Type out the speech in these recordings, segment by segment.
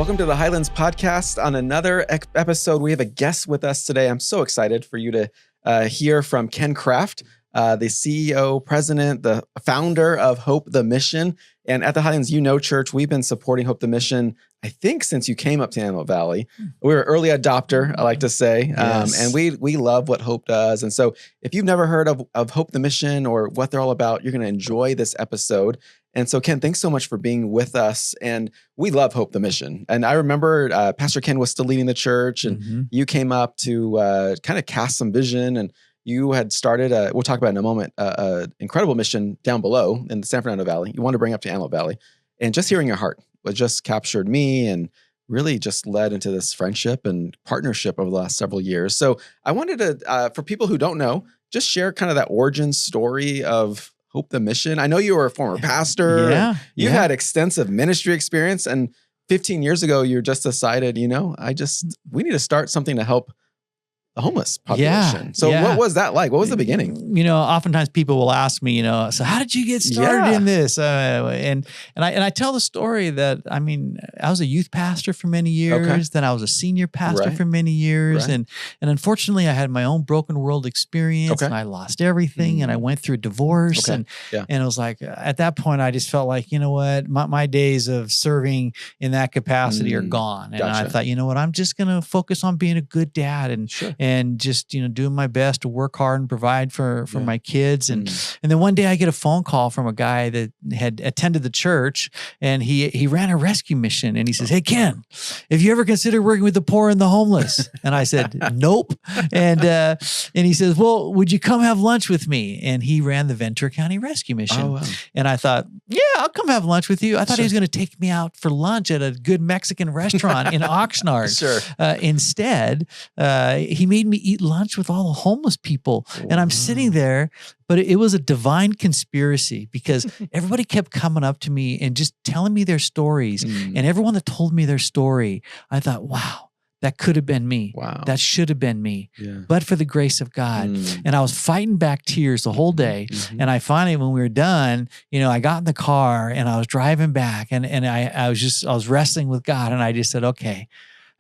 Welcome to the Highlands podcast. On another episode, we have a guest with us today. I'm so excited for you to hear from Ken Kraft, the CEO, president, the founder of Hope the Mission. And at the Highlands Church, we've been supporting Hope the Mission, I think, since you came up to Antelope Valley. We're an early adopter, I like to say. Yes. And we love what Hope does. And so if you've never heard of Hope the Mission or what they're all about, you're going to enjoy this episode. And so, Ken, thanks so much for being with us. And we love Hope the Mission. And I remember Pastor Ken was still leading the church, and you came up to kind of cast some vision. And you had started, we'll talk about in a moment, an incredible mission down below in the San Fernando Valley. You wanted to bring up to Antelope Valley. And just hearing your heart was just captured me and really just led into this friendship and partnership over the last several years. So I wanted to, for people who don't know, just share kind of that origin story of Hope the Mission. I know you were a former pastor. Yeah. You had extensive ministry experience. And 15 years ago, you just decided, we need to start something to help the homeless population. So what was that like? What was the beginning? Oftentimes people will ask me, so how did you get started in this? And I tell the story that, I was a youth pastor for many years. Then I was a senior pastor for many years. And unfortunately I had my own broken world experience and I lost everything and I went through a divorce. And it was like, at that point I just felt like, my days of serving in that capacity are gone. And I thought, I'm just going to focus on being a good dad and just, doing my best to work hard and provide for my kids. And then one day I get a phone call from a guy that had attended the church, and he ran a rescue mission. And he says, "Hey, Ken, have you ever considered working with the poor and the homeless?" And I said, "Nope." And he says, "Well, would you come have lunch with me?" And he ran the Ventura County Rescue Mission. Oh, wow. And I thought, yeah, I'll come have lunch with you. I thought he was going to take me out for lunch at a good Mexican restaurant in Oxnard. Instead, he made me eat lunch with all the homeless people. And I'm sitting there, but it was a divine conspiracy because everybody kept coming up to me and just telling me their stories. And everyone that told me their story, I thought, wow, that could have been me. Wow. That should have been me. But for the grace of God. And I was fighting back tears the whole day. And I finally, when we were done, I got in the car and I was driving back and I was wrestling with God, and I just said, okay.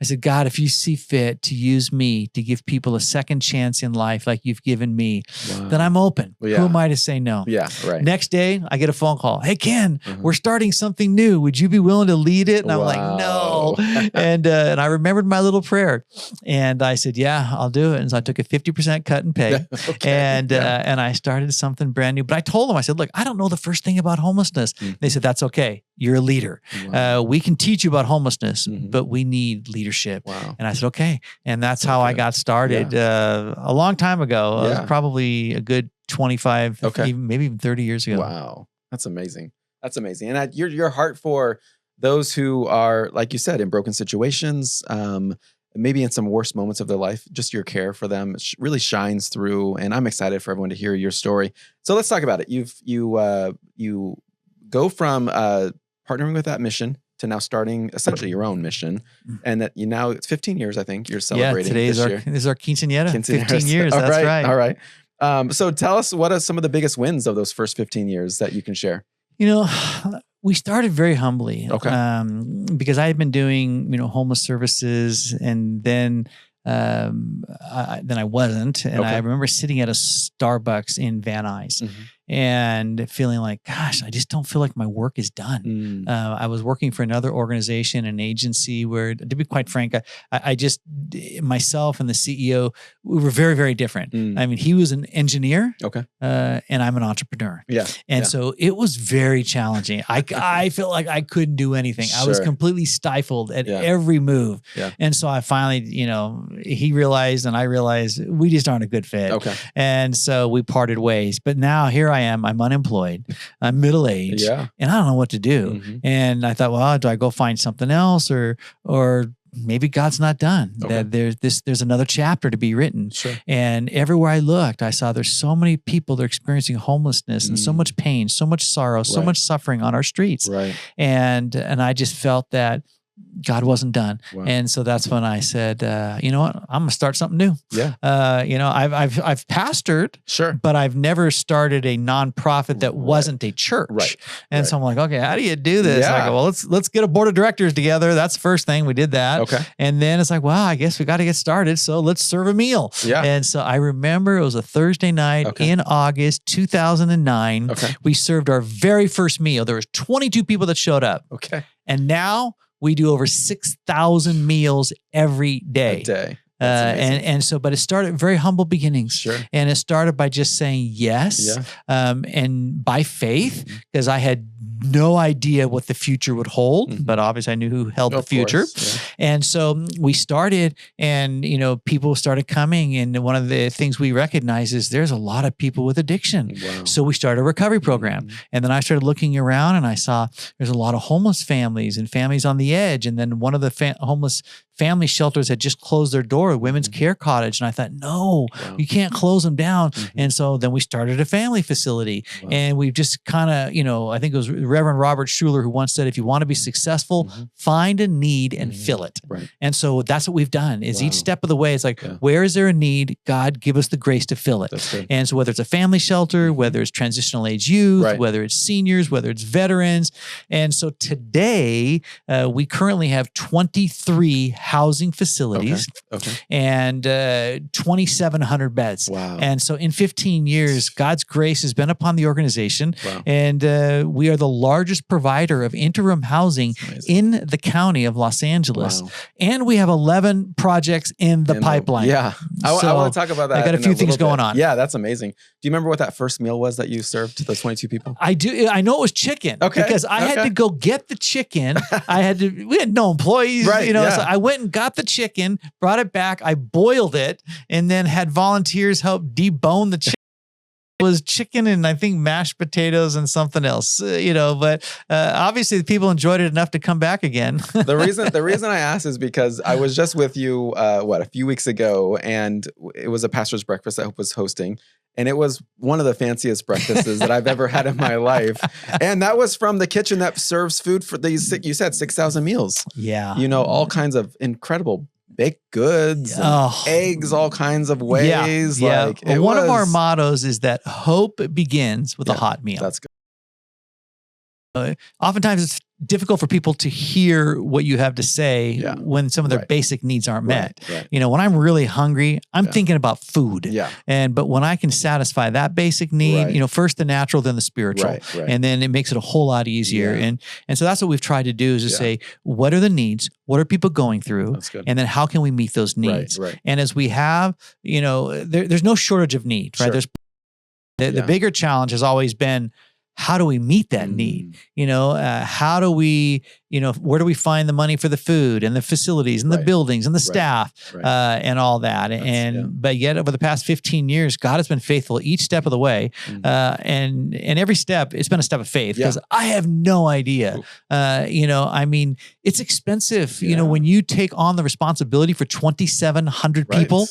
I said, God, if you see fit to use me to give people a second chance in life like you've given me, then I'm open. Who am I to say no? Next day, I get a phone call. "Hey, Ken, we're starting something new. Would you be willing to lead it?" And I'm like, no. And I remembered my little prayer. And I said, yeah, I'll do it. And so I took a 50% cut in pay. And I started something brand new. But I told them, I said, look, I don't know the first thing about homelessness. They said, that's okay. You're a leader. We can teach you about homelessness, but we need leadership. And I said, okay. And that's how I got started a long time ago. It was probably a good 25, maybe even 30 years ago. Wow. That's amazing. That's amazing. And your heart for those who are, like you said, in broken situations, maybe in some worst moments of their life, just your care for them really shines through. And I'm excited for everyone to hear your story. So let's talk about it. You go from partnering with that mission to now starting essentially your own mission. And that it's 15 years, I think you're celebrating. Today is our quinceañera. 15 years. That's right. All right. So tell us, what are some of the biggest wins of those first 15 years that you can share? We started very humbly because I had been doing, homeless services, and then I wasn't. And I remember sitting at a Starbucks in Van Nuys and feeling like, gosh, I just don't feel like my work is done. I was working for another organization, an agency where, to be quite frank, I just, myself and the CEO, we were very, very different. I mean, he was an engineer and I'm an entrepreneur. And so it was very challenging. I felt like I couldn't do anything. I was completely stifled at every move. And so I finally, he realized and I realized we just aren't a good fit. And so we parted ways. But now here I am. I'm unemployed. I'm middle-aged, and I don't know what to do. And I thought, well, do I go find something else, or maybe God's not done? That there's another chapter to be written. And everywhere I looked, I saw there's so many people that are experiencing homelessness and so much pain, so much sorrow, so much suffering on our streets. And I just felt that God wasn't done. Wow. And so that's when I said, you know what, I'm going to start something new. Yeah. You know, I've pastored, Sure. but I've never started a nonprofit that wasn't a church. Right. And so I'm like, okay, how do you do this? Yeah. I go, well, let's get a board of directors together. That's the first thing. We did that. Okay. And then it's like, well, I guess we got to get started. So let's serve a meal. Yeah. And so I remember it was a Thursday night in August 2009. Okay. We served our very first meal. There was 22 people that showed up. Okay. And now we do over 6,000 meals every day. A day. And so, but it started very humble beginnings. Sure. And it started by just saying yes. Yeah. And by faith, because I had no idea what the future would hold, but obviously I knew who held the future. Yeah. And so we started, and, you know, people started coming. And one of the things we recognize is there's a lot of people with addiction. Wow. So we started a recovery program. And then I started looking around and I saw there's a lot of homeless families and families on the edge. And then one of the homeless family shelters had just closed their door, a women's care cottage. And I thought, no, you can't close them down. And so then we started a family facility. And we've just kind of, you know, I think it was Reverend Robert Schuller who once said, if you want to be successful, find a need and fill it. Right. And so that's what we've done is each step of the way, it's like, where is there a need? God, give us the grace to fill it. And so whether it's a family shelter, whether it's transitional age youth, whether it's seniors, whether it's veterans. And so today we currently have 23 housing facilities and 2,700 beds. Wow. And so in 15 years, God's grace has been upon the organization. And we are the largest provider of interim housing in the county of Los Angeles. And we have 11 projects in the pipeline. Yeah. I want to talk about that. I got a few things going on. Yeah, that's amazing. Do you remember what that first meal was that you served to those 22 people? I do. I know it was chicken because I had to go get the chicken. We had no employees, you know, so I went and got the chicken, brought it back. I boiled it and then had volunteers help debone the chicken. It was chicken and I think mashed potatoes and something else, you know, but obviously the people enjoyed it enough to come back again. The reason I asked is because I was just with you, a few weeks ago, and it was a pastor's breakfast that Hope was hosting. And it was one of the fanciest breakfasts that I've ever had in my life. And that was from the kitchen that serves food for these, you said 6,000 meals. Yeah. You know, all kinds of incredible baked goods, and eggs, all kinds of ways. Yeah. Like, well, one of our mottos is that hope begins with a hot meal. That's good. Oftentimes it's difficult for people to hear what you have to say when some of their basic needs aren't met. You know, when I'm really hungry, I'm thinking about food. But when I can satisfy that basic need, you know, first the natural, then the spiritual. And then it makes it a whole lot easier. And so that's what we've tried to do is to say, what are the needs? What are people going through? And then how can we meet those needs? And as we have, you know, there's no shortage of need, right? There's the bigger challenge has always been, how do we meet that need? You know, how do we, you know, where do we find the money for the food and the facilities and the buildings and the staff and all that? But yet over the past 15 years, God has been faithful each step of the way. And every step, it's been a step of faith because I have no idea. You know, I mean, it's expensive, you know, when you take on the responsibility for 2,700 people.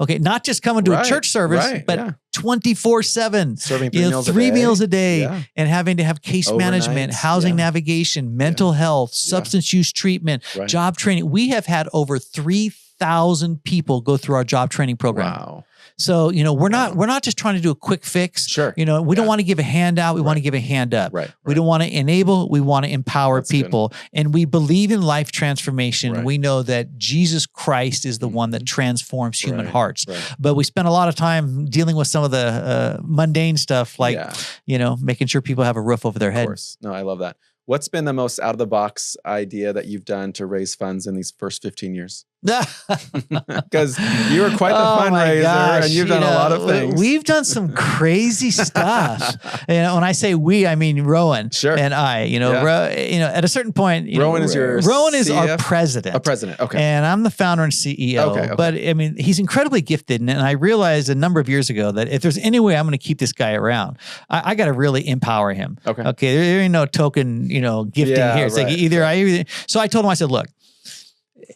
Okay. Not just coming to a church service, but 24/7, serving three meals a day and having to have case management, housing navigation, mental health, substance use treatment, job training. We have had over 3,000 people go through our job training program. Wow. So, you know, we're not just trying to do a quick fix. You know, we don't want to give a handout. We want to give a hand up. We don't want to enable. We want to empower people. Good. And we believe in life transformation. We know that Jesus Christ is the one that transforms human hearts. But we spend a lot of time dealing with some of the mundane stuff like, you know, making sure people have a roof over their head. Of course. No, I love that. What's been the most out of the box idea that you've done to raise funds in these first 15 years? Because you were quite the fundraiser and you've done a lot of things. We've done some crazy stuff. You know, when I say we, I mean Rowan and I. You know, at a certain point, Rowan is our president. A president, okay. And I'm the founder and CEO. Okay. But I mean, he's incredibly gifted, and I realized a number of years ago that if there's any way I'm going to keep this guy around, I got to really empower him. Okay. There ain't no token, you know, gifting here. It's like either So I told him, I said, look.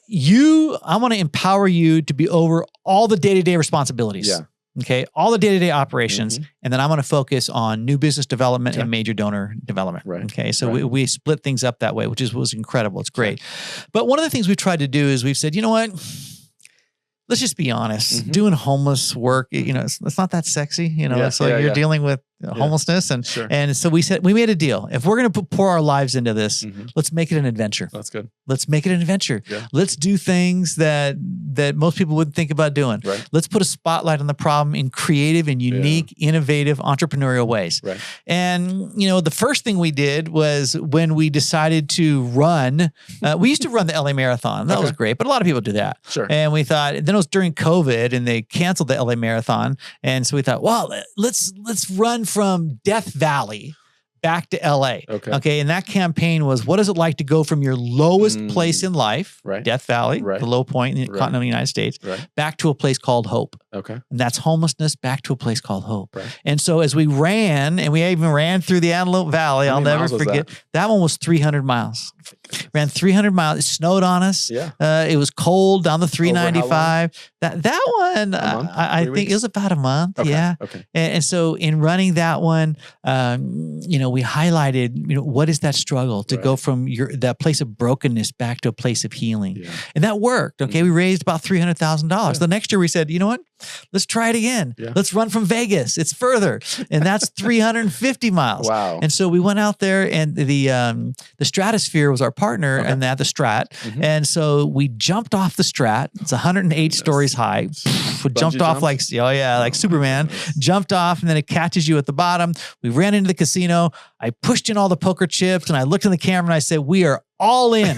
I want to empower you to be over all the day-to-day responsibilities. Okay, all the day-to-day operations, Mm-hmm. and then I'm going to focus on new business development and major donor development. Right. Okay, so we split things up that way, which was incredible. It's great. But one of the things we've tried to do is we've said, you know what? Let's just be honest. Mm-hmm. Doing homeless work, it's not that sexy. It's like you're dealing with homelessness, and so we made a deal. If we're going to pour our lives into this, let's make it an adventure. That's good. Let's make it an adventure. Yeah. Let's do things that most people wouldn't think about doing. Right. Let's put a spotlight on the problem in creative and unique, innovative, entrepreneurial ways. Right. And the first thing we did was when we decided to run. We used to run the LA Marathon. That was great, but a lot of people do that. Sure. And we thought, then it was during COVID, and they canceled the LA Marathon, and so we thought, well, let's run from Death Valley back to LA. Okay. And that campaign was, what is it like to go from your lowest place in life, Death Valley, the low point in the continental United States, back to a place called Hope. Okay. And that's homelessness, back to a place called Hope. Right. And so as we ran, and we even ran through the Antelope Valley, I'll never forget, that one was 300 miles. Ran 300 miles. It snowed on us. Yeah. It was cold down the 395. That one, I think it was about a month. Okay. Yeah. Okay. And so in running that one, we highlighted, what is that struggle to go from that place of brokenness back to a place of healing. Yeah. And that worked. Okay. We raised about $300,000. Yeah. The next year we said, you know what? Let's try it again. Yeah. Let's run from Vegas. It's further. And that's 350 miles. Wow. And so we went out there, and the Stratosphere was our partner, and the Strat. Mm-hmm. And so we jumped off the Strat. It's 108 stories high. We jumped off like Superman. Jumped off, and then it catches you at the bottom. We ran into the casino. I pushed in all the poker chips, and I looked in the camera and I said, we are all in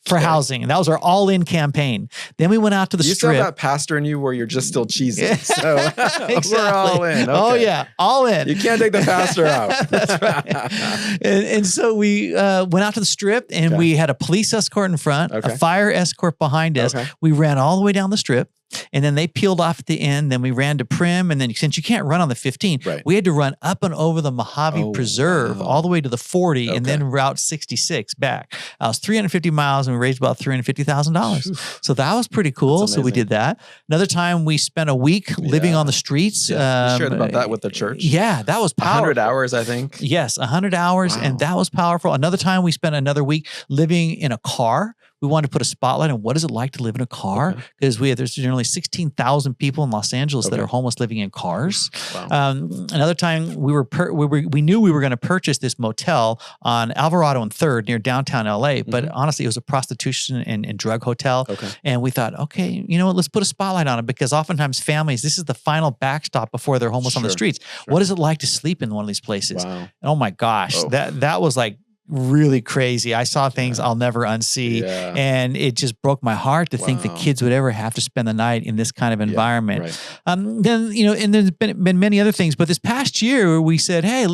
for housing. And that was our all-in campaign. Then we went out to the strip. You still have that pastor in you where you're just still cheesy. So exactly. We're all in. Okay. Oh yeah, all in. You can't take the pastor out. That's right. And so we went out to the strip, and we had a police escort in front, a fire escort behind us. Okay. We ran all the way down the strip. And then they peeled off at the end. Then we ran to Prim. And then since you can't run on the 15, we had to run up and over the Mojave Preserve all the way to the 40 and then Route 66 back. I was 350 miles, and we raised about $350,000. So that was pretty cool. So we did that. Another time we spent a week living on the streets. Yeah. You shared about that with the church. Yeah, that was powerful. 100 hours, I think. Yes, 100 hours. Wow. And that was powerful. Another time we spent another week living in a car. We wanted to put a spotlight on what is it like to live in a car, because there's generally 16,000 people in Los Angeles that are homeless living in cars. Wow. Another time we knew we were going to purchase this motel on Alvarado and 3rd near downtown LA, but honestly, it was a prostitution and drug hotel. Okay. And we thought, okay, you know what, let's put a spotlight on it, because oftentimes families, this is the final backstop before they're homeless on the streets. Sure. What is it like to sleep in one of these places? Wow. Oh my gosh, that was like really crazy. I saw things I'll never unsee. Yeah. And it just broke my heart to think that kids would ever have to spend the night in this kind of environment. Yeah, right. Then, and there's been many other things, but this past year we said, hey,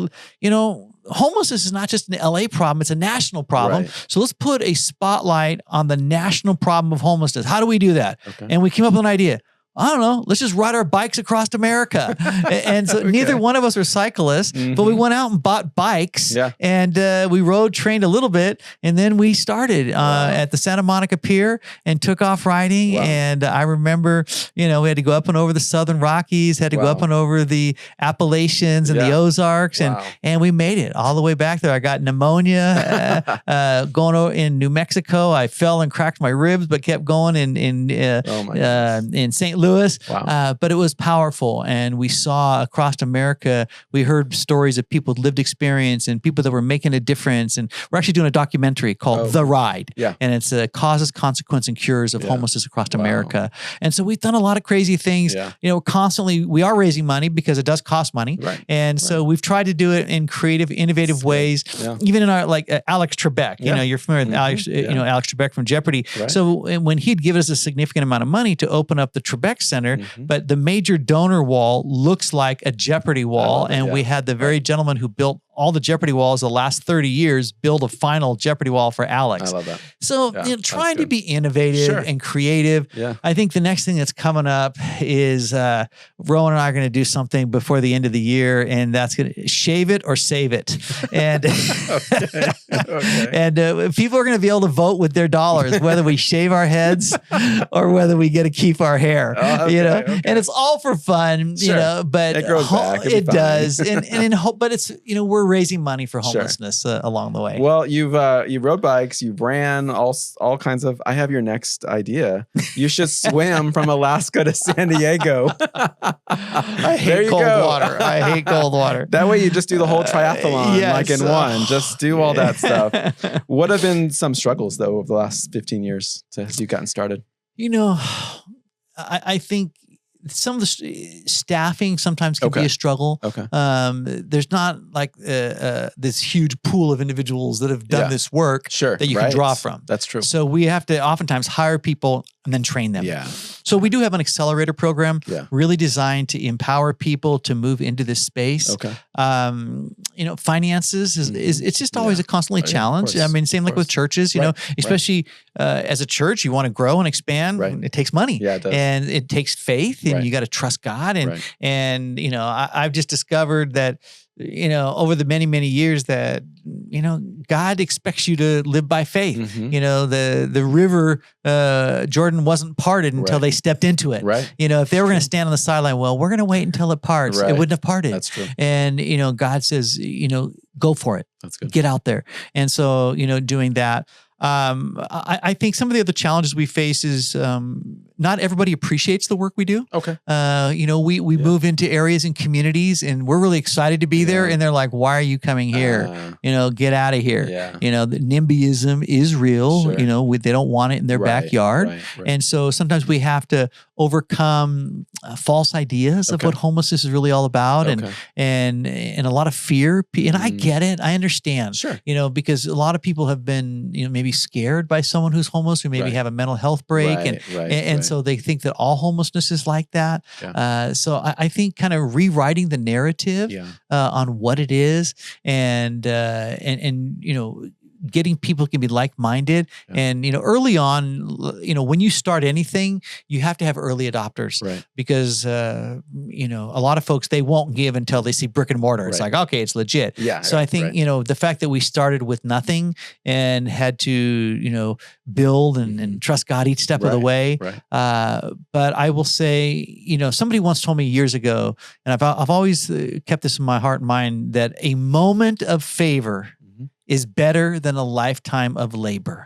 homelessness is not just an LA problem, it's a national problem. Right. So let's put a spotlight on the national problem of homelessness. How do we do that? Okay. And we came up with an idea. I don't know, let's just ride our bikes across America. And so neither one of us are cyclists, but we went out and bought bikes and we trained a little bit. And then we started at the Santa Monica Pier and took off riding. Wow. And I remember, we had to go up and over the Southern Rockies, had to go up and over the Appalachians and the Ozarks. And we made it all the way back there. I got pneumonia going over in New Mexico. I fell and cracked my ribs, but kept going in St. Louis. Wow. But it was powerful. And we saw across America, we heard stories of people with lived experience and people that were making a difference. And we're actually doing a documentary called The Ride. Yeah. And it's Causes, Consequence, and Cures of Homelessness Across America. And so we've done a lot of crazy things. Yeah. Constantly, we are raising money because it does cost money. Right. And so we've tried to do it in creative, innovative ways. Yeah. Even in our, Alex Trebek, you're familiar with Alex, Alex Trebek from Jeopardy. Right. So when he'd given us a significant amount of money to open up the Trebek Center, but the major donor wall looks like a Jeopardy wall. And we had the very gentleman who built all the Jeopardy walls the last 30 years, build a final Jeopardy wall for Alex. I love that. So trying to be innovative and creative. Yeah. I think the next thing that's coming up is Rowan and I are going to do something before the end of the year, and that's going to shave it or save it. And and people are going to be able to vote with their dollars, whether we shave our heads or whether we get to keep our hair, and it's all for fun, but it grows back. It does. But it's, we're raising money for homelessness along the way. Well, you rode bikes, you ran all kinds of, I have your next idea. You should swim from Alaska to San Diego. I hate cold water. I hate cold water. That way you just do the whole triathlon in one. Just do all that stuff. What have been some struggles though over the last 15 years since you've gotten started? I think some of the staffing sometimes can be a struggle. Okay. There's not like this huge pool of individuals that have done this work that you can draw from. That's true. So we have to oftentimes hire people and then train them. Yeah. So we do have an accelerator program really designed to empower people to move into this space. Okay. Finances it's just always a constantly challenge. I mean, same like with churches, especially as a church, you want to grow and expand. Right. It takes money. Yeah, it does. And it takes faith, and you got to trust God. And I've just discovered that over the many, many years that, God expects you to live by faith. Mm-hmm. The river, Jordan wasn't parted until they stepped into it. Right. If they were going to stand on the sideline, well, we're going to wait until it parts. It wouldn't have parted. That's true. And, God says, go for it. That's good. Get out there. And so, doing that. I think some of the other challenges we face is not everybody appreciates the work we do. Okay. We move into areas and communities, and we're really excited to be there. And they're like, "Why are you coming here? Get out of here." Yeah. The NIMBYism is real. Sure. They don't want it in their backyard, right. and so sometimes we have to overcome false ideas of what homelessness is really all about, and a lot of fear. And I get it. I understand. Sure. Because a lot of people have been maybe scared by someone who's homeless, who maybe have a mental health break, and so they think that all homelessness is like that. Yeah. So I think kind of rewriting the narrative on what it is, and getting people can be like-minded. And, early on, when you start anything, you have to have early adopters, because, a lot of folks, they won't give until they see brick and mortar. It's like, okay, it's legit. Yeah. So I think, the fact that we started with nothing and had to, build and trust God each step of the way. But I will say, somebody once told me years ago, and I've always kept this in my heart and mind, that a moment of favor is better than a lifetime of labor.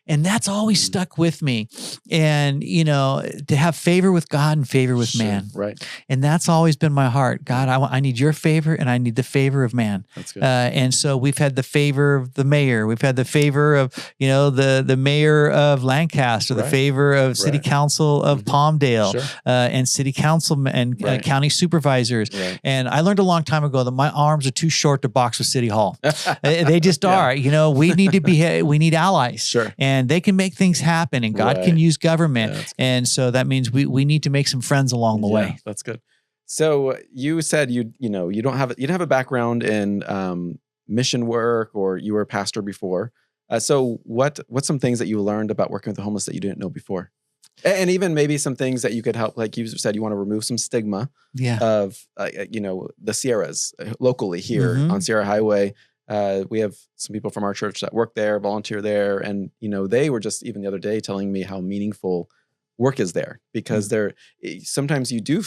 And that's always stuck with me. And, to have favor with God and favor with man. Right. And that's always been my heart. God, I need your favor, and I need the favor of man. That's good. And so we've had the favor of the mayor. We've had the favor of, the mayor of Lancaster, the favor of city council of Palmdale, and city council and county supervisors. And I learned a long time ago that my arms are too short to box with City Hall. They just are. We need to we need allies. Sure. And they can make things happen, and God can use government. And so that means we need to make some friends along the way. That's good. So you said you don't have a background in mission work, or you were a pastor before. So what's some things that you learned about working with the homeless that you didn't know before? And even maybe some things that you could help, like you said, you want to remove some stigma of the Sierras locally here on Sierra Highway. We have some people from our church that work there, volunteer there. And, they were just even the other day telling me how meaningful work is there, because sometimes you do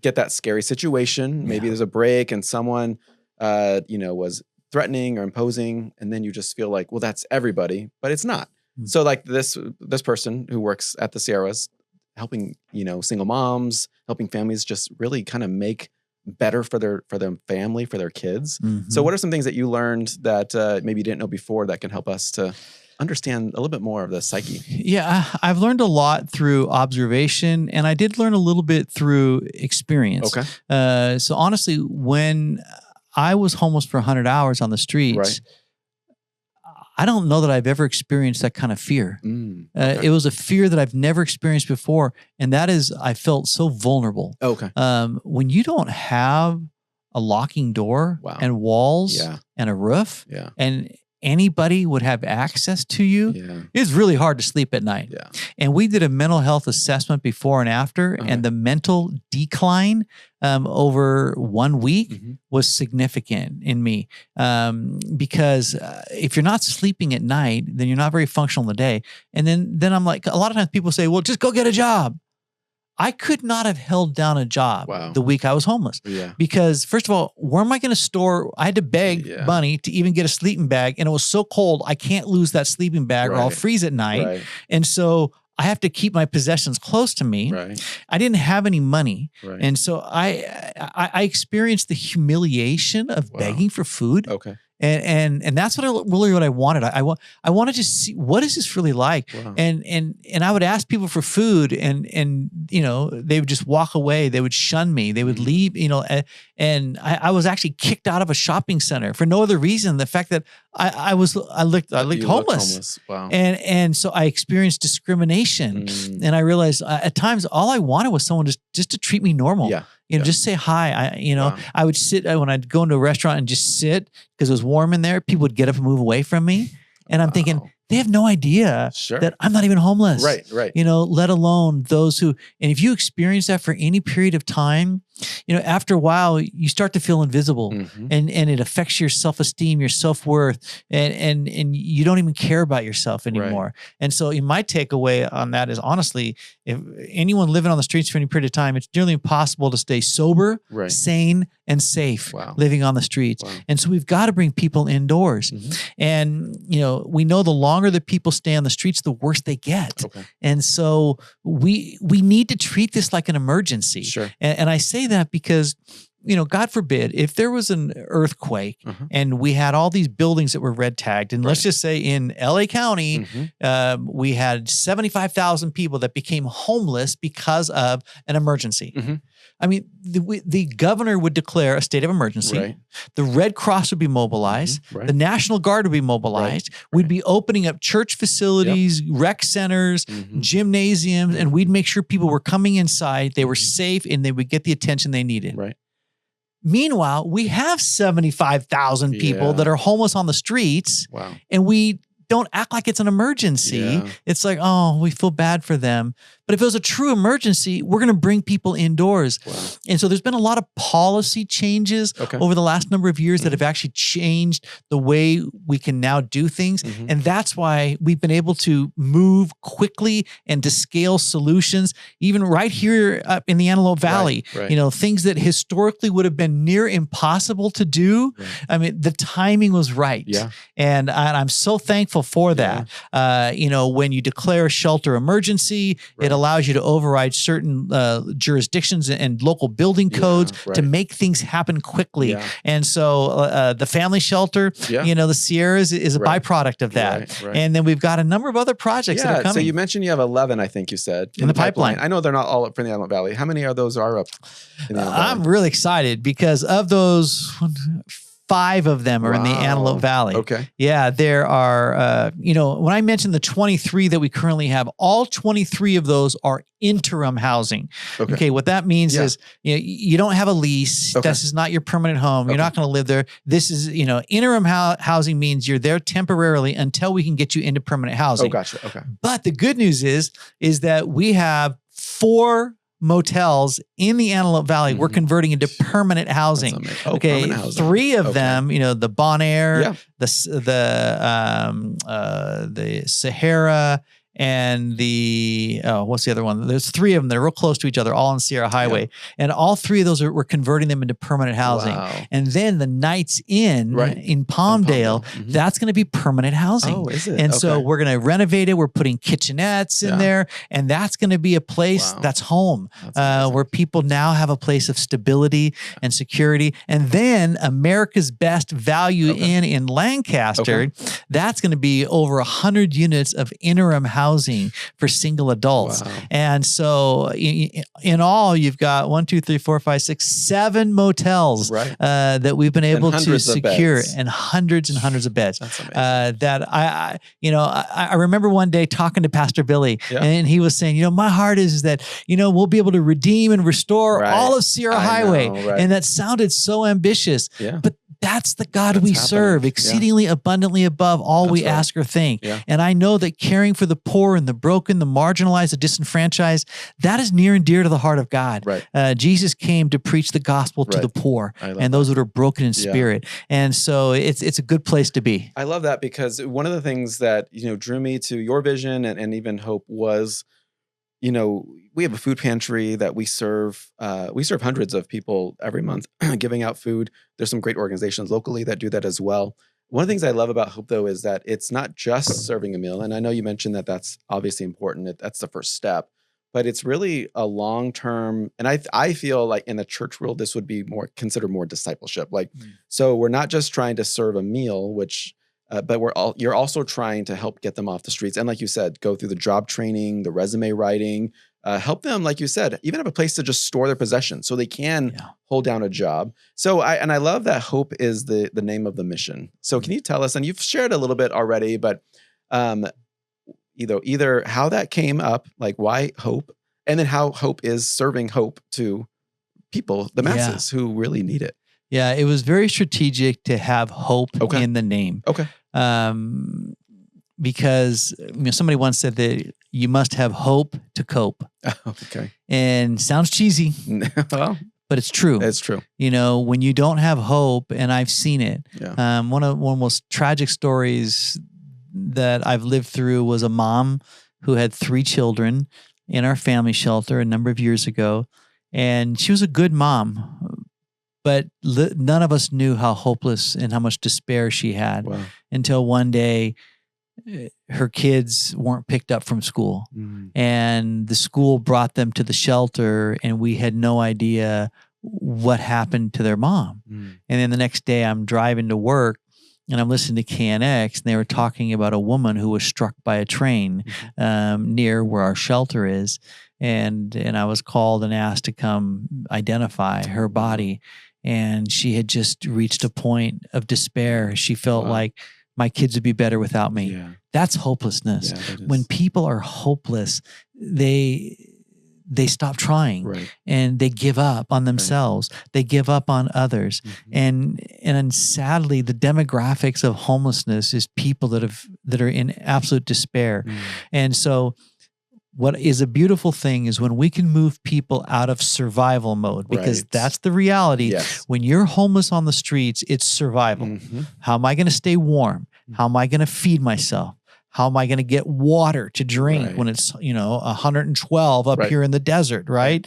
get that scary situation. Maybe there's a break and someone, was threatening or imposing. And then you just feel like, well, that's everybody, but it's not. So like this person who works at the Sierras, helping, single moms, helping families just really kind of make better for their family, for their kids. So what are some things that you learned that maybe you didn't know before that can help us to understand a little bit more of the psyche? Yeah, I've learned a lot through observation, and I did learn a little bit through experience. Okay. So honestly, when I was homeless for 100 hours on the streets, I don't know that I've ever experienced that kind of fear. It was a fear that I've never experienced before. And that is, I felt so vulnerable. Okay. When you don't have a locking door Wow. and walls Yeah. and a roof, Yeah. and anybody would have access to you, Yeah. it's really hard to sleep at night. Yeah. And we did a mental health assessment before and after, Okay. and the mental decline over 1 week Mhm. was significant in me. Because if you're not sleeping at night, then you're not very functional in the day. And then I'm like, a lot of times people say, well, just go get a job. I could not have held down a job Wow. the week I was homeless. Yeah. Because first of all, where am I going to store? I had to beg Yeah. money to even get a sleeping bag. And it was so cold, I can't lose that sleeping bag or I'll Right. freeze at night. Right. And so I have to keep my possessions close to me. Right. I didn't have any money. Right. And so I experienced the humiliation of Wow. begging for food. Okay. And that's what I wanted. I wanted to see, what is this really like? Wow. And I would ask people for food, and you know, they would just walk away. They would shun me. They would leave. You know, and I was actually kicked out of a shopping center for no other reason. The fact that I looked homeless. Wow. And so I experienced discrimination, and I realized at times all I wanted was someone just to treat me normal. Yeah. You know, just say hi. Wow. I would sit when I'd go into a restaurant and just sit because it was warm in there. People would get up and move away from me. And I'm thinking, they have no idea Sure. that I'm not even homeless. Right. Right. You know, let alone those who, and if you experience that for any period of time, you know, after a while, you start to feel invisible, and it affects your self-esteem, your self-worth, and you don't even care about yourself anymore. Right. And so my takeaway on that is, honestly, if anyone living on the streets for any period of time, it's nearly impossible to stay sober, Right. sane, and safe living on the streets. Wow. And so we've got to bring people indoors. And, you know, we know the longer that people stay on the streets, the worse they get. Okay. And so we need to treat this like an emergency. Sure. And I say that because, you know, God forbid, if there was an earthquake and we had all these buildings that were red tagged, and let's just say in LA County, we had 75,000 people that became homeless because of an emergency. I mean, the governor would declare a state of emergency. Right. The Red Cross would be mobilized. Right. The National Guard would be mobilized. Right. We'd be opening up church facilities, rec centers, gymnasiums, and we'd make sure people were coming inside, they were safe, and they would get the attention they needed. Right. Meanwhile, we have 75,000 people that are homeless on the streets, and we don't act like it's an emergency. Yeah. It's like, oh, we feel bad for them. But if it was a true emergency, we're going to bring people indoors. Wow. And so there's been a lot of policy changes over the last number of years that have actually changed the way we can now do things. And that's why we've been able to move quickly and to scale solutions, even right here up in the Antelope Valley. Right. You know, things that historically would have been near impossible to do. Right. I mean, the timing was right. Yeah. And I'm so thankful for that. You know, when you declare a shelter emergency, it allows you to override certain jurisdictions and local building codes to make things happen quickly. Yeah. And so the family shelter, you know, the Sierras is a byproduct of that. Right. And then we've got a number of other projects that are coming. So you mentioned you have 11, I think you said, in the pipeline. I know they're not all up in the Antelope Valley. How many of those are up in the Antelope Valley? I'm really excited because of those 5 of them are in the Antelope Valley. Okay. Yeah, there are, you know, when I mentioned the 23 that we currently have, all 23 of those are interim housing. Okay. What that means is, you know, you don't have a lease. This is not your permanent home. You're not going to live there. This is, you know, interim housing means you're there temporarily until we can get you into permanent housing. Oh, gotcha. Okay. But the good news is that we have 4 motels in the Antelope Valley we're converting into permanent housing. Permanent housing. 3 of them, you know, the Bon Air, the Sahara, and the, what's the other one? There's 3 of them that are real close to each other, all on Sierra Highway. Yeah. And all 3 of those we're converting them into permanent housing. Wow. And then the Knights Inn in Palmdale, that's going to be permanent housing. Oh, is it? And so we're going to renovate it. We're putting kitchenettes in there. And that's going to be a place that's home, where people now have a place of stability and security. And then America's Best Value Inn in Lancaster, that's going to be over 100 units of interim housing housing for single adults. Wow. And so in all, you've got 1, 2, 3, 4, 5, 6, 7 motels that we've been able to secure, and hundreds of beds. That's amazing. That I remember one day talking to Pastor Billy, and he was saying, my heart is that, we'll be able to redeem and restore all of Sierra Highway. And that sounded so ambitious, but that's the God we serve, exceedingly abundantly above all we ask or think. And I know that caring for the poor and the broken, the marginalized, the disenfranchised, that is near and dear to the heart of God. Jesus came to preach the gospel to the poor and those that are broken in spirit. And so it's a good place to be. I love that, because one of the things that, drew me to your vision and even Hope was, we have a food pantry that we serve. We serve hundreds of people every month, giving out food. There's some great organizations locally that do that as well. One of the things I love about Hope, though, is that it's not just serving a meal. And I know you mentioned that that's obviously important. That's the first step. But it's really a long-term, and I feel like in the church world, this would be considered more discipleship. So we're not just trying to serve a meal, but you're also trying to help get them off the streets. And like you said, go through the job training, the resume writing, help them, like you said, even have a place to just store their possessions so they can hold down a job. So I love that Hope is the name of the mission. So can you tell us, and you've shared a little bit already, but either how that came up, like why Hope, and then how Hope is serving hope to people, the masses who really need it. Yeah, it was very strategic to have hope in the name. Okay. Because somebody once said that you must have hope to cope. Okay. And sounds cheesy, well, but it's true. It's true. When you don't have hope, and I've seen it. Yeah. One of the most tragic stories that I've lived through was a mom who had 3 children in our family shelter a number of years ago. And she was a good mom, but none of us knew how hopeless and how much despair she had until one day her kids weren't picked up from school. And the school brought them to the shelter, and we had no idea what happened to their mom. And then the next day I'm driving to work, and I'm listening to KNX, and they were talking about a woman who was struck by a train near where our shelter is. And I was called and asked to come identify her body. And she had just reached a point of despair. She felt like my kids would be better without me. Yeah. That's hopelessness. Yeah, when people are hopeless, they stop trying and they give up on themselves. They give up on others. And sadly, the demographics of homelessness is people that are in absolute despair. And so what is a beautiful thing is when we can move people out of survival mode, because that's the reality. Yes. When you're homeless on the streets, it's survival. How am I going to stay warm? How am I going to feed myself? How am I going to get water to drink when it's 112 up here in the desert, right?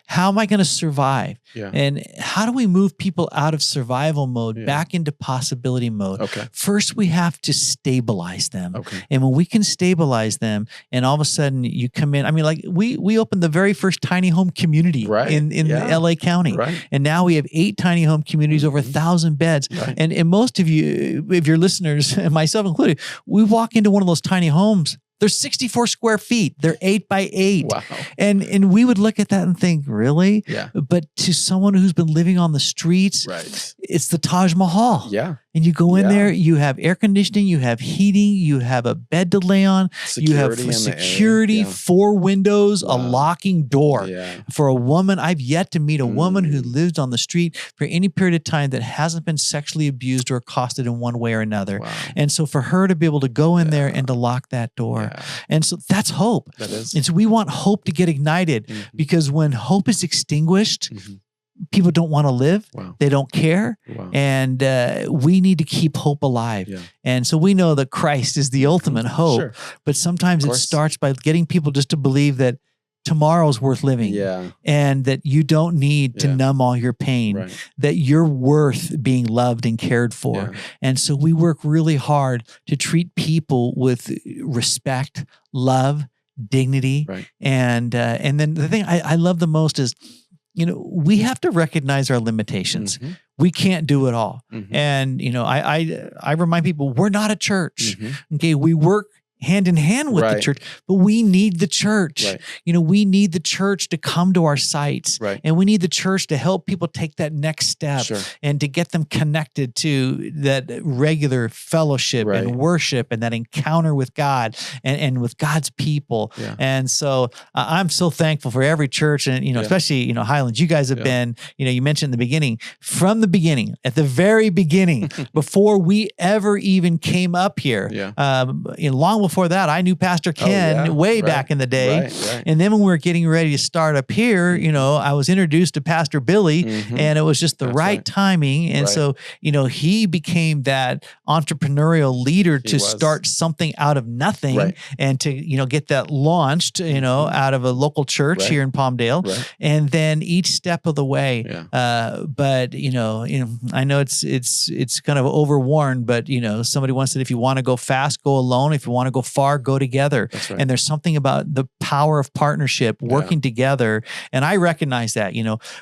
How am I going to survive? And how do we move people out of survival mode back into possibility mode? First, we have to stabilize them. And when we can stabilize them, and all of a sudden you come in, we opened the very first tiny home community in LA County. And now we have 8 tiny home communities, over 1,000 beds. And most of you, if your listeners, and myself included, we walk into one of those tiny homes. They're 64 square feet. They're 8 by 8. Wow. And we would look at that and think, really? But to someone who's been living on the streets, it's the Taj Mahal. And you go in there, you have air conditioning, you have heating, you have a bed to lay on, you have security, 4 windows, a locking door. For a woman, I've yet to meet a woman who lived on the street for any period of time that hasn't been sexually abused or accosted in one way or another. And so for her to be able to go in there and to lock that door. And so that's hope. That is. And so we want hope to get ignited, because when hope is extinguished, people don't want to live. They don't care. And we need to keep hope alive. And so we know that Christ is the ultimate hope. But sometimes it starts by getting people just to believe that tomorrow's worth living. And that you don't need to numb all your pain, that you're worth being loved and cared for. And so we work really hard to treat people with respect, love, dignity. And then the thing I love the most is, we have to recognize our limitations. We can't do it all. And, I remind people, we're not a church. Okay. We work hand in hand with the church, but we need the church. Right. We need the church to come to our sites, and we need the church to help people take that next step and to get them connected to that regular fellowship and worship and that encounter with God and with God's people. Yeah. And so I'm so thankful for every church, and especially Highlands. You guys have been, you mentioned in the beginning, from the beginning, at the very beginning, before we ever even came up here. Long before that, I knew Pastor Ken way back in the day. And then when we were getting ready to start up here, I was introduced to Pastor Billy, and it was just the right timing. And so, he became that entrepreneurial leader to start something out of nothing and to, get that launched, out of a local church here in Palmdale. And then each step of the way. But, I know it's kind of overworn, but, somebody once said, if you want to go fast, go alone. If you want to go far, go together. And there's something about the power of partnership, working together. And I recognize that,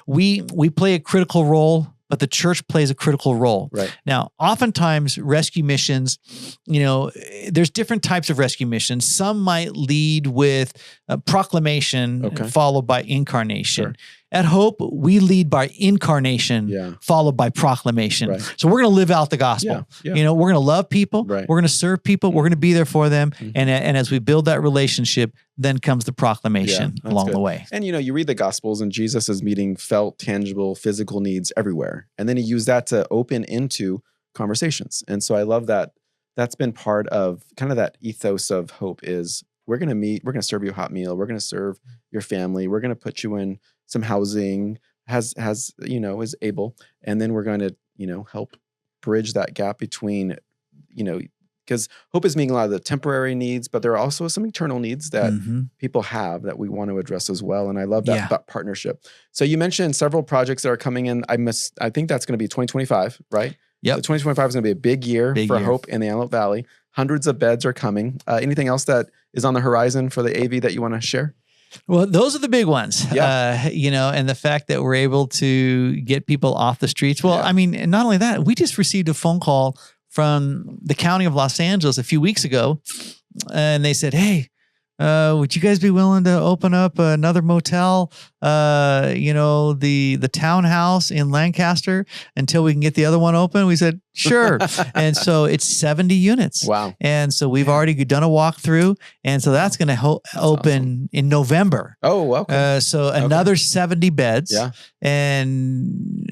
we play a critical role, but the church plays a critical role. Now, oftentimes rescue missions, there's different types of rescue missions. Some might lead with proclamation followed by incarnation. At Hope, we lead by incarnation, followed by proclamation. So we're going to live out the gospel. We're going to love people. We're going to serve people. We're going to be there for them. And as we build that relationship, then comes the proclamation along the way. And, you read the Gospels, and Jesus is meeting felt, tangible, physical needs everywhere. And then he used that to open into conversations. And so I love that. That's been part of kind of that ethos of Hope is we're going to meet, we're going to serve you a hot meal. We're going to serve your family. We're going to put you in some housing is able. And then we're going to, help bridge that gap between, because Hope is meeting a lot of the temporary needs, but there are also some eternal needs that people have that we want to address as well. And I love that partnership. So you mentioned several projects that are coming in. I think that's going to be 2025, right? Yep. So 2025 is going to be a big year for Hope in the Antelope Valley. Hundreds of beds are coming. Anything else that is on the horizon for the AV that you want to share? Well, those are the big ones, and the fact that we're able to get people off the streets. Well, I mean, not only that, we just received a phone call from the county of Los Angeles a few weeks ago, and they said, hey, would you guys be willing to open up another motel, the townhouse in Lancaster until we can get the other one open? We said, sure. And so it's 70 units. Wow. And so we've already done a walkthrough. And so that's going to open in November. Oh, okay. So another 70 beds. Yeah. And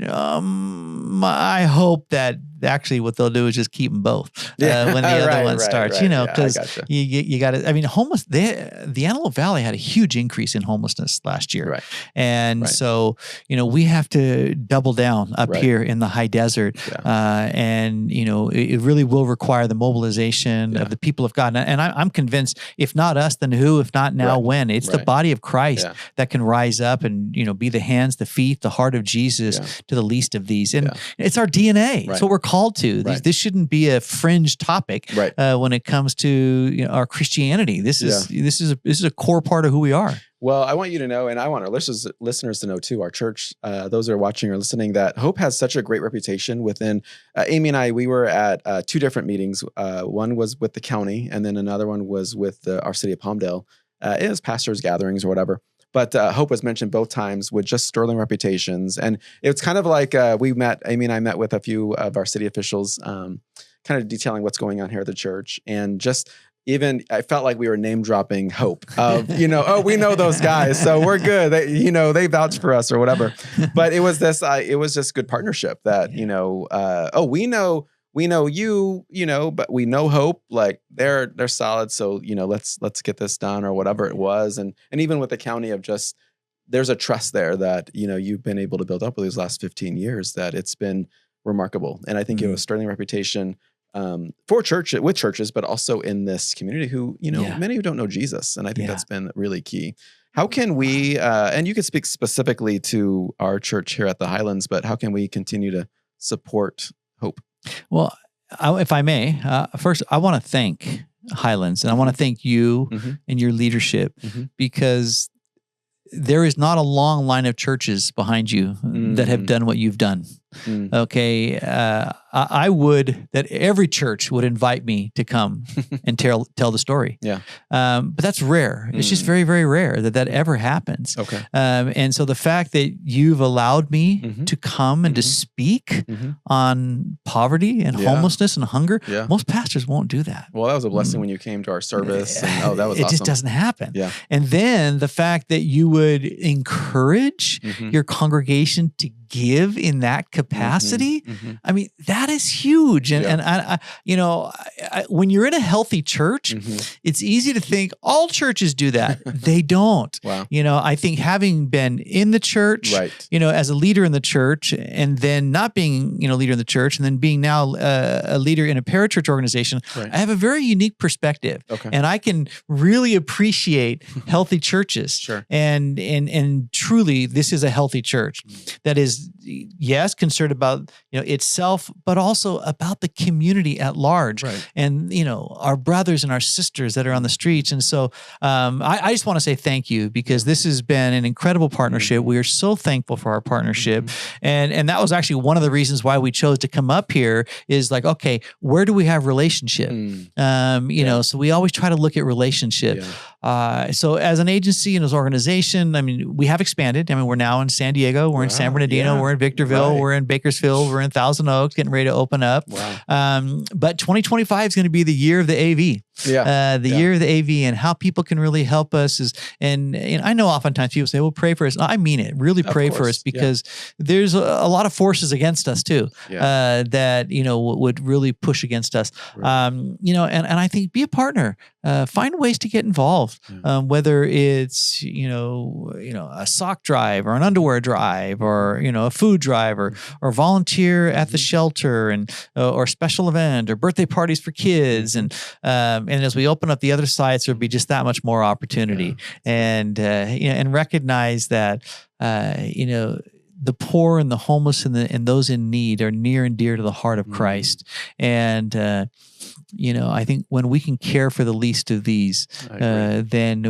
I hope that actually what they'll do is just keep them both when the other one starts, because you got to, I mean, the Antelope Valley had a huge increase in homelessness last year. Right. And so, we have to double down up here in the high desert. And, it really will require the mobilization of the people of God. And I'm convinced, if not us, then who? If not now, when? It's the body of Christ that can rise up and, be the hands, the feet, the heart of Jesus to the least of these. And it's our DNA. It's what we're called to. This shouldn't be a fringe topic when it comes to our Christianity. This is a core part of who we are. Well, I want you to know, and I want our listeners to know too, our church, those that are watching or listening, that Hope has such a great reputation within, Amy and I, we were at two different meetings. One was with the county, and then another one was with our city of Palmdale. It was pastors' gatherings or whatever. But Hope was mentioned both times with just sterling reputations. And it's kind of like Amy and I met with a few of our city officials, kind of detailing what's going on here at the church. And just even, I felt like we were name dropping Hope of, oh, we know those guys, so we're good. They vouch for us or whatever. But it was it was just good partnership that, we know you, but we know Hope, like they're solid. So, let's get this done or whatever it was. And even with the county of just, there's a trust there that, you've been able to build up with these last 15 years, that it's been remarkable. And I think you have a sterling reputation with churches, but also in this community who, many who don't know Jesus. And I think that's been really key. How can we, and you can speak specifically to our church here at the Highlands, but how can we continue to support Hope? Well, if I may, first, I want to thank Highlands, and I want to thank you and your leadership, because there is not a long line of churches behind you that have done what you've done. Okay. I would that every church would invite me to come and tell the story. Yeah. But that's rare. It's just very, very rare that ever happens. Okay. And so the fact that you've allowed me to come and to speak on poverty and homelessness and hunger, most pastors won't do that. Well, that was a blessing when you came to our service. And, that was it awesome. just doesn't happen. Yeah. And then the fact that you would encourage your congregation to give in that capacity, I mean, that is huge. And I when you're in a healthy church, it's easy to think all churches do that. They don't. Wow. I think having been in the church, as a leader in the church, and then not being, leader in the church, and then being now a leader in a parachurch organization, I have a very unique perspective. Okay. And I can really appreciate healthy churches. Sure. And truly, this is a healthy church that is, yes, concerned about itself, but also about the community at large, and our brothers and our sisters that are on the streets. And so I just want to say thank you, because this has been an incredible partnership. We are so thankful for our partnership, and that was actually one of the reasons why we chose to come up here. Is like, okay, where do we have relationship? So we always try to look at relationship. So as an agency and as an organization, I mean, we have expanded. I mean, we're now in San Diego, we're in San Bernardino, we're in Victorville, we're in Bakersfield, we're in Thousand Oaks, getting ready to open up. But 2025 is going to be the year of the AV. The year of the AV, and how people can really help us is, and I know oftentimes people say, well, pray for us. I mean it, really pray for us, because there's a lot of forces against us too, that, would really push against us. And I think be a partner, find ways to get involved, whether it's, a sock drive or an underwear drive, or, a food drive, or volunteer at the shelter, and, or special event, or birthday parties for kids. And as we open up the other sites, there'll be just that much more opportunity, and recognize that, the poor and the homeless and those in need are near and dear to the heart of Christ. And, I think when we can care for the least of these, then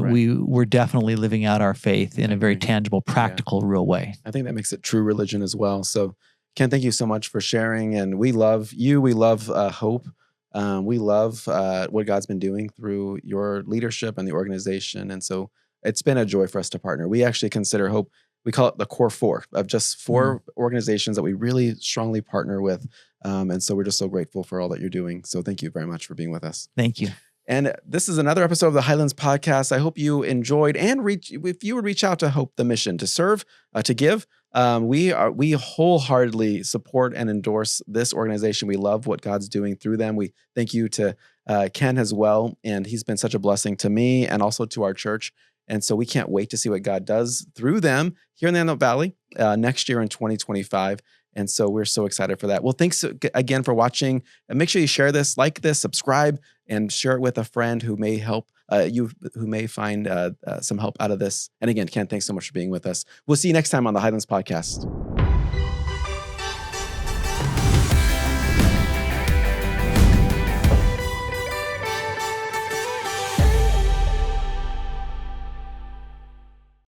we're definitely living out our faith in a very tangible, practical, real way. I think that makes it true religion as well. So, Ken, thank you so much for sharing. And we love you. We love Hope. We love what God's been doing through your leadership and the organization. And so it's been a joy for us to partner. We actually consider Hope, we call it the core four of just four organizations that we really strongly partner with. And so we're just so grateful for all that you're doing. So thank you very much for being with us. Thank you. And this is another episode of the Highlands podcast. I hope you enjoyed, and if you would reach out to Hope the Mission, to serve, to give. We wholeheartedly support and endorse this organization. We love what God's doing through them. We thank you to Ken as well. And he's been such a blessing to me and also to our church. And so we can't wait to see what God does through them here in the Antelope Valley next year in 2025. And so we're so excited for that. Well, thanks again for watching. And make sure you share this, like this, subscribe, and share it with a friend who may help who may find some help out of this. And again, Ken, thanks so much for being with us. We'll see you next time on the Highlands podcast.